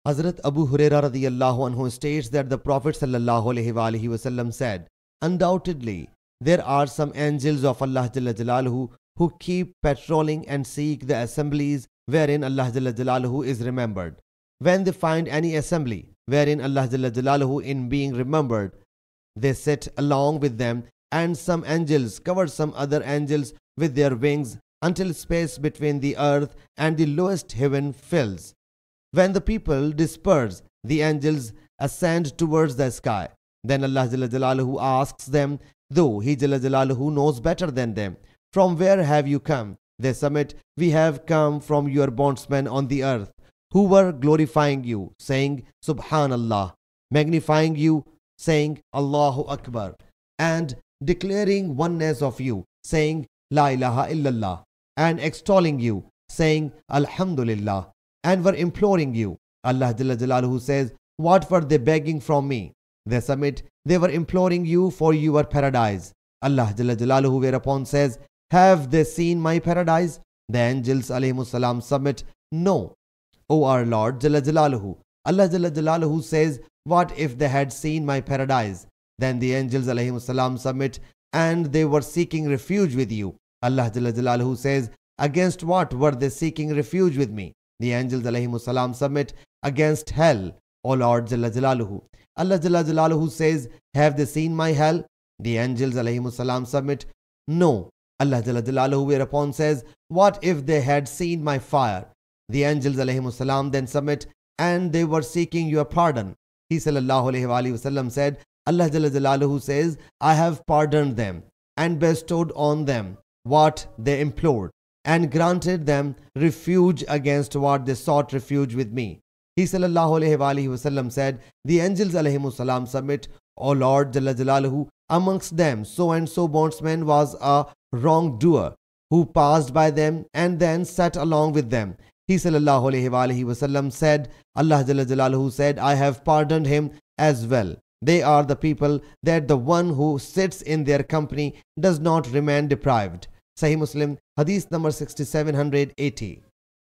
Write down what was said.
Hazrat Abu Huraira radiyallahu anhu states that the Prophet sallallahu alaihi wasallam said, "Undoubtedly, there are some angels of Allah Jalla Jalaluhu who keep patrolling and seek the assemblies wherein Allah Jalla Jalaluhu is remembered. When they find any assembly wherein Allah Jalla Jalaluhu in being remembered, they sit along with them, and some angels cover some other angels with their wings until space between the earth and the lowest heaven fills. When the people disperse, the angels ascend towards the sky. Then Allah Jalla Jalaluhu asks them, though He Jalla Jalaluhu knows better than them, from where have you come? They submit, we have come from your bondsmen on the earth, who were glorifying you, saying, Subhanallah, magnifying you, saying, Allahu Akbar, and declaring oneness of you, saying, La ilaha illallah, and extolling you, saying, Alhamdulillah, and were imploring you. Allah Jalla Jalaluhu says, what were they begging from me? They submit, they were imploring you for your paradise. Allah Jalla Jalaluhu whereupon says, have they seen my paradise? The angels alayhimus salam submit, no, O our Lord Jalla Jalaluhu. Allah Jalla Jalaluhu says, what if they had seen my paradise? Then the angels alayhimus salam submit, and they were seeking refuge with you. Allah Jalla Jalaluhu says, against what were they seeking refuge with me? The angels alayhimus salam submit, against hell, O Lord Jalla Jalaluhu. Allah Jalla Jalaluhu says, have they seen my hell? The angels alayhimus salam submit, no. Allah Jalla Jalaluhu whereupon says, what if they had seen my fire? The angels alayhimus salam then submit, and they were seeking your pardon. He sallallahu alayhi wasallam said, Allah Jalla Jalaluhu says, I have pardoned them and bestowed on them what they implored, and granted them refuge against what they sought refuge with me. He sallallahu alayhi wasallam said, the angels alayhimus salam submit, O Lord Jalla Jalaluhu, amongst them so and so bondsman was a wrongdoer who passed by them and then sat along with them. He sallallahu alayhi wasallam said, Allah Jalla Jalaluhu said, I have pardoned him as well. They are the people that the one who sits in their company does not remain deprived. Sahih Muslim Hadees number 6780.